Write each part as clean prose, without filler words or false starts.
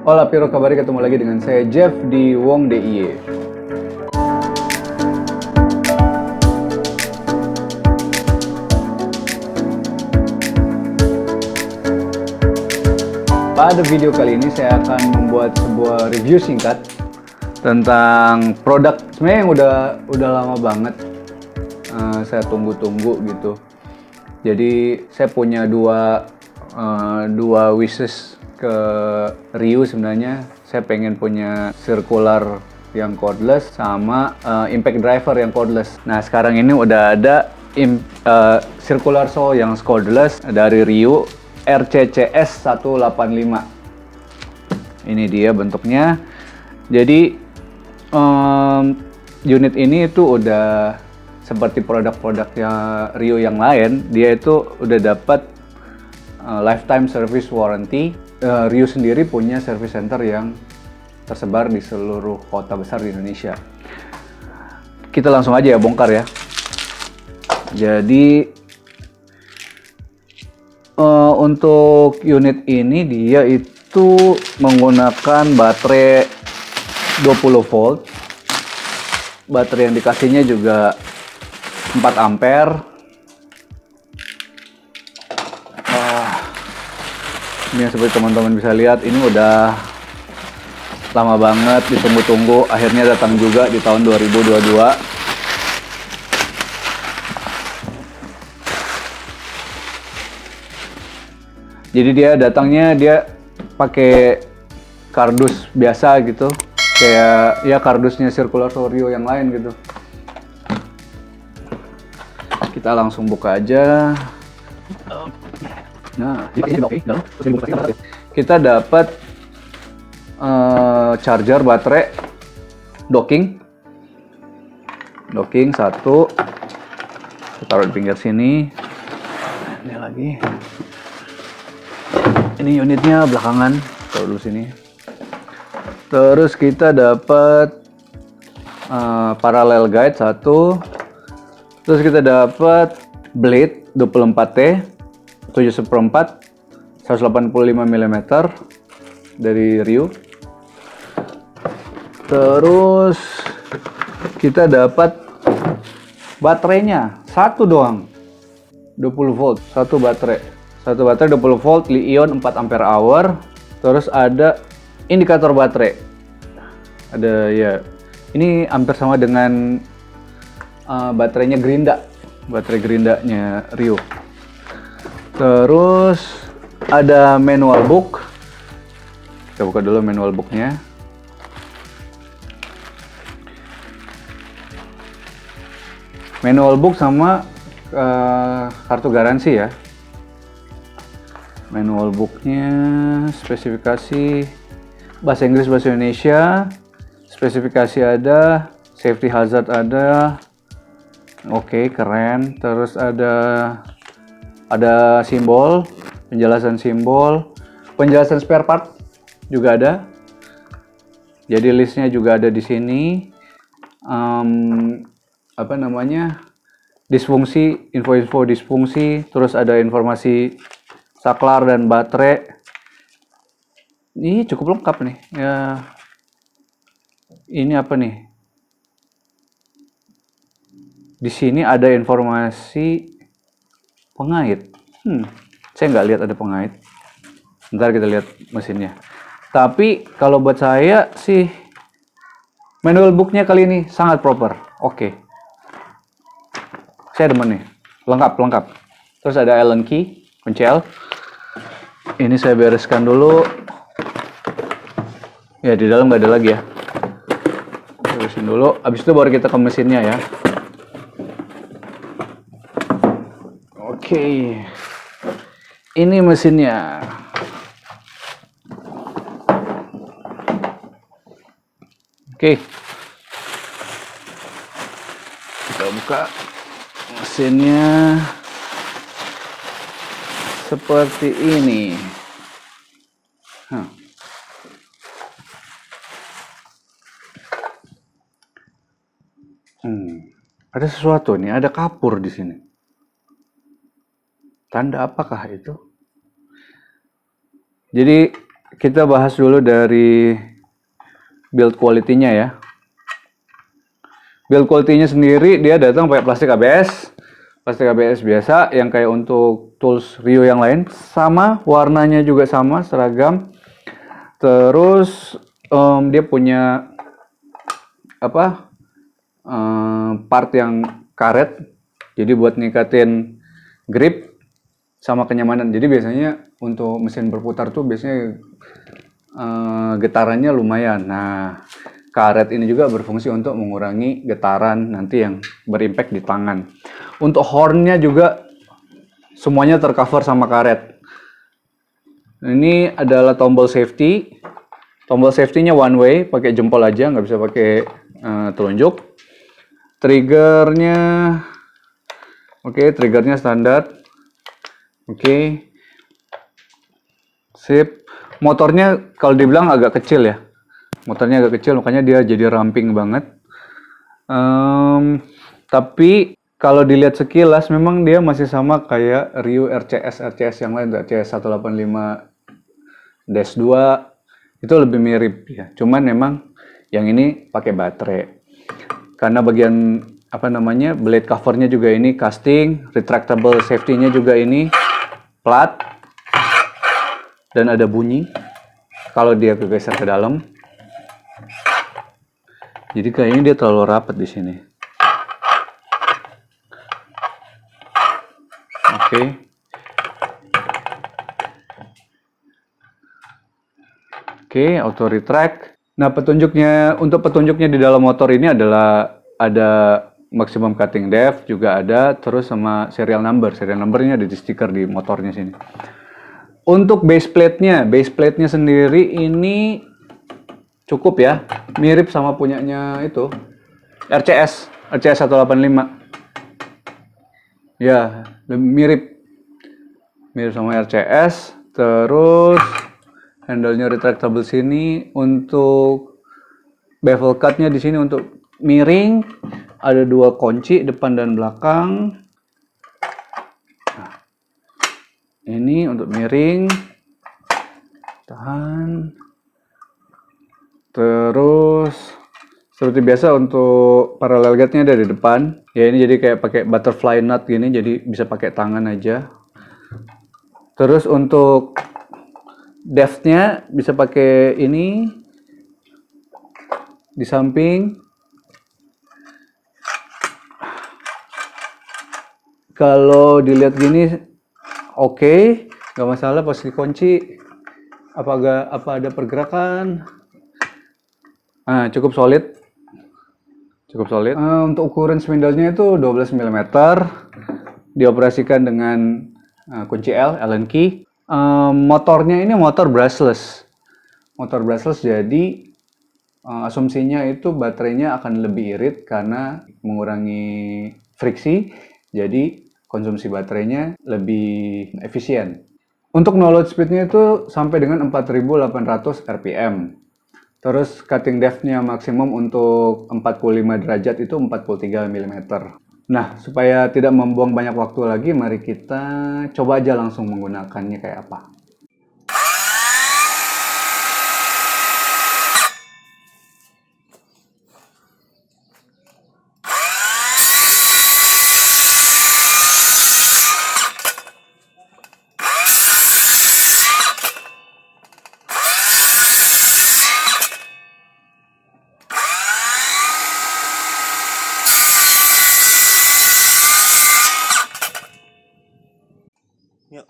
Hola Piro, kabarnya ketemu lagi dengan saya Jeff di Wong DIY. Pada video kali ini saya akan membuat sebuah review singkat tentang produk sebenarnya yang udah lama banget saya tunggu-tunggu gitu. Jadi saya punya dua wishes ke Ryu sebenarnya. Saya pengen punya circular yang cordless sama impact driver yang cordless. Nah sekarang ini udah ada circular saw yang cordless dari Ryu RCCS 185. Ini dia bentuknya. Jadi unit ini itu udah seperti produk-produknya Ryu yang lain. Dia itu udah dapat lifetime service warranty. Ryu sendiri punya service center yang tersebar di seluruh kota besar di Indonesia. Kita langsung aja ya bongkar ya. Jadi untuk unit ini dia itu menggunakan baterai 20 volt. Baterai yang dikasihnya juga 4 ampere. Ini seperti teman-teman bisa lihat, ini udah lama banget ditunggu-tunggu, akhirnya datang juga di tahun 2022. Jadi dia datangnya dia pakai kardus biasa gitu, kayak ya kardusnya circular saw Ryu yang lain gitu. Kita langsung buka aja. Nah, kita dapat charger baterai docking satu. Kita taruh di pinggir sini. Ini lagi. Ini unitnya belakangan. Taruh dulu sini. Terus kita dapat parallel guide satu. Terus kita dapat blade 24T 7/4 185 mm dari Ryu. Terus kita dapat baterainya satu doang, 20 volt, satu baterai 20 volt Li-ion 4 ampere hour. Terus ada indikator baterai, ada ya, ini hampir sama dengan baterainya Gerinda, baterai Gerindanya Ryu. Terus ada manual book. Kita buka dulu manual booknya. Manual book sama kartu garansi ya. Manual booknya, spesifikasi bahasa Inggris, bahasa Indonesia. Spesifikasi ada, safety hazard ada. Oke, keren. Terus ada simbol, penjelasan simbol, penjelasan spare part juga ada. Jadi listnya juga ada di sini. Apa namanya? Disfungsi, info-info disfungsi, terus ada informasi saklar dan baterai. Ini cukup lengkap nih. Ya. Ini apa nih? Di sini ada informasi pengait. Saya nggak lihat ada pengait. Ntar kita lihat mesinnya. Tapi kalau buat saya sih manual booknya kali ini sangat proper. Oke. Saya demen nih. Lengkap. Terus ada Allen key, kunci L. Ini saya bereskan dulu. Ya di dalam nggak ada lagi ya. Beresin dulu. Abis itu baru kita ke mesinnya ya. Oke. Ini mesinnya. Oke. Kita buka mesinnya seperti ini. Ada sesuatu nih, ada kapur di sini. Tanda apakah itu? Jadi kita bahas dulu dari build quality-nya ya. Build quality-nya sendiri dia datang pakai plastik ABS biasa yang kayak untuk tools Rio yang lain, sama warnanya juga sama seragam. Terus dia punya apa part yang karet, jadi buat nikatin grip sama kenyamanan. Jadi biasanya untuk mesin berputar tuh biasanya getarannya lumayan. Nah, karet ini juga berfungsi untuk mengurangi getaran nanti yang berimpact di tangan. Untuk hornnya juga semuanya tercover sama karet. Ini adalah tombol safety. Tombol safety-nya one way, pakai jempol aja, nggak bisa pakai telunjuk. Triggernya, oke, triggernya standar. Oke, sip. Motornya kalau dibilang agak kecil ya. Motornya agak kecil, makanya dia jadi ramping banget. Tapi kalau dilihat sekilas, memang dia masih sama kayak Rio RCS yang lain, RCS 185-2 itu lebih mirip ya. Cuman memang yang ini pakai baterai. Karena bagian blade covernya juga ini casting, retractable safety-nya juga ini plat, dan ada bunyi kalau dia kegeser ke dalam. Jadi kayaknya dia terlalu rapat di sini. Oke, auto retract. Nah, untuk petunjuknya di dalam motor ini adalah ada maximum cutting depth juga ada, terus sama serial number. Serial numbernya ada di stiker di motornya sini. Untuk base plate-nya sendiri ini cukup ya, mirip sama punyanya itu RCS 185. Ya, mirip sama RCS. Terus handle-nya retractable sini. Untuk bevel cut-nya di sini untuk miring ada 2 kunci depan dan belakang. Nah, ini untuk miring, tahan. Terus seperti biasa untuk parallel guide-nya ada di depan. Ya, ini jadi kayak pakai butterfly nut gini, jadi bisa pakai tangan aja. Terus untuk depth-nya bisa pakai ini di samping. Kalau dilihat gini oke, nggak masalah pas dikunci. Apa ada pergerakan? Cukup solid. Untuk ukuran spindle-nya itu 12 mm. Dioperasikan dengan kunci Allen key. Motornya ini motor brushless. Jadi asumsinya itu baterainya akan lebih irit karena mengurangi friksi. Jadi konsumsi baterainya lebih efisien. Untuk no load speed-nya itu sampai dengan 4.800 rpm. Terus cutting depth-nya maksimum untuk 45 derajat itu 43 mm. Nah, supaya tidak membuang banyak waktu lagi, mari kita coba aja langsung menggunakannya kayak apa. Yuk.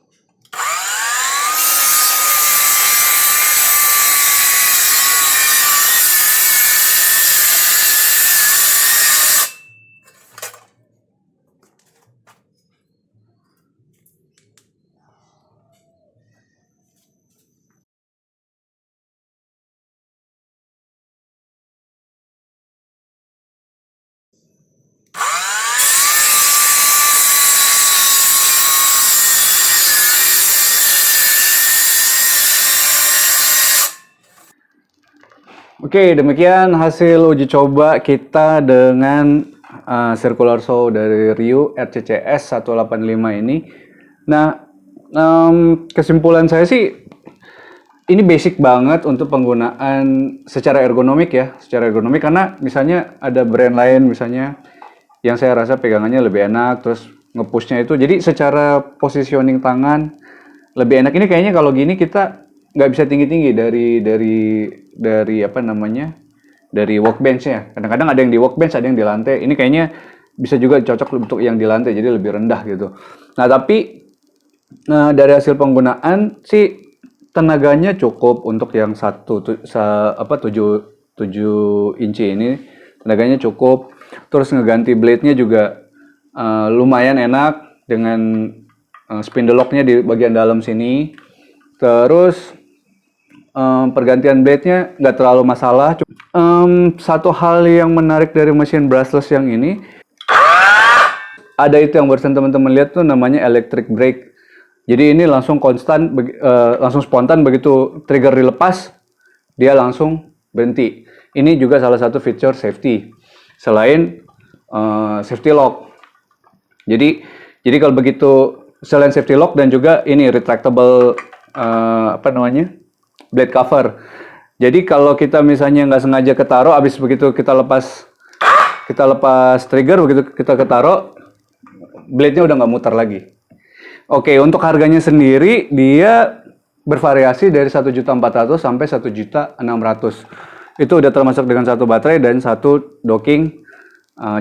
Oke, demikian hasil uji coba kita dengan circular saw dari Rio RCCS 185 ini. Nah, kesimpulan saya sih ini basic banget untuk penggunaan secara ergonomik ya, secara ergonomik karena misalnya ada brand lain misalnya yang saya rasa pegangannya lebih enak, terus nge-pushnya itu, jadi secara positioning tangan lebih enak. Ini kayaknya kalau gini kita nggak bisa tinggi-tinggi dari apa namanya, dari workbench ya. Kadang-kadang ada yang di workbench, ada yang di lantai. Ini kayaknya bisa juga cocok untuk yang di lantai, jadi lebih rendah gitu. Nah tapi dari hasil penggunaan sih tenaganya cukup untuk yang apa 7 inci ini, tenaganya cukup. Terus ngeganti blade-nya juga lumayan enak dengan spindle lock-nya di bagian dalam sini. Terus pergantian blade-nya nggak terlalu masalah. Satu hal yang menarik dari mesin brushless yang ini, ada itu yang barusan teman-teman lihat tuh namanya electric brake. Jadi ini langsung konstan, langsung spontan begitu trigger dilepas, dia langsung berhenti. Ini juga salah satu fitur safety selain safety lock. Jadi kalau begitu selain safety lock dan juga ini retractable apa namanya, blade cover. Jadi kalau kita misalnya nggak sengaja ketaruh, abis begitu kita lepas trigger, begitu kita ketaruh, blade-nya udah nggak muter lagi. Oke, untuk harganya sendiri dia bervariasi dari 1.400.000 sampai 1.600.000. Itu udah termasuk dengan satu baterai dan satu docking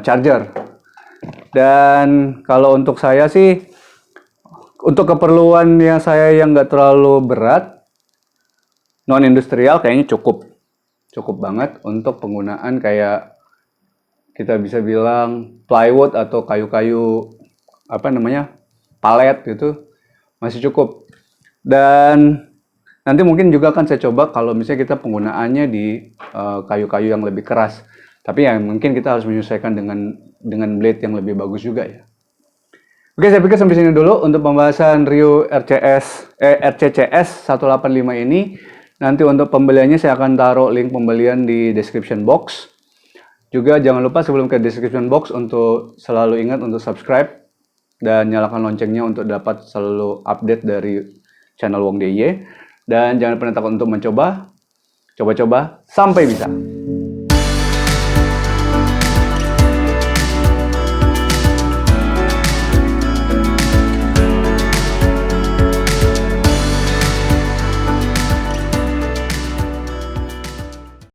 charger. Dan kalau untuk saya sih, untuk keperluan yang saya yang nggak terlalu berat, non industrial kayaknya cukup banget untuk penggunaan kayak kita bisa bilang plywood atau kayu-kayu apa namanya, palet gitu, masih cukup. Dan nanti mungkin juga akan saya coba kalau misalnya kita penggunaannya di kayu-kayu yang lebih keras. Tapi ya mungkin kita harus menyesuaikan dengan blade yang lebih bagus juga ya. Oke, saya pikir sampai sini dulu untuk pembahasan Rio RCCS 185 ini. Nanti untuk pembeliannya saya akan taruh link pembelian di description box. Juga jangan lupa sebelum ke description box untuk selalu ingat untuk subscribe dan nyalakan loncengnya untuk dapat selalu update dari channel Wong DIY. Dan jangan pernah takut untuk mencoba. Coba-coba sampai bisa.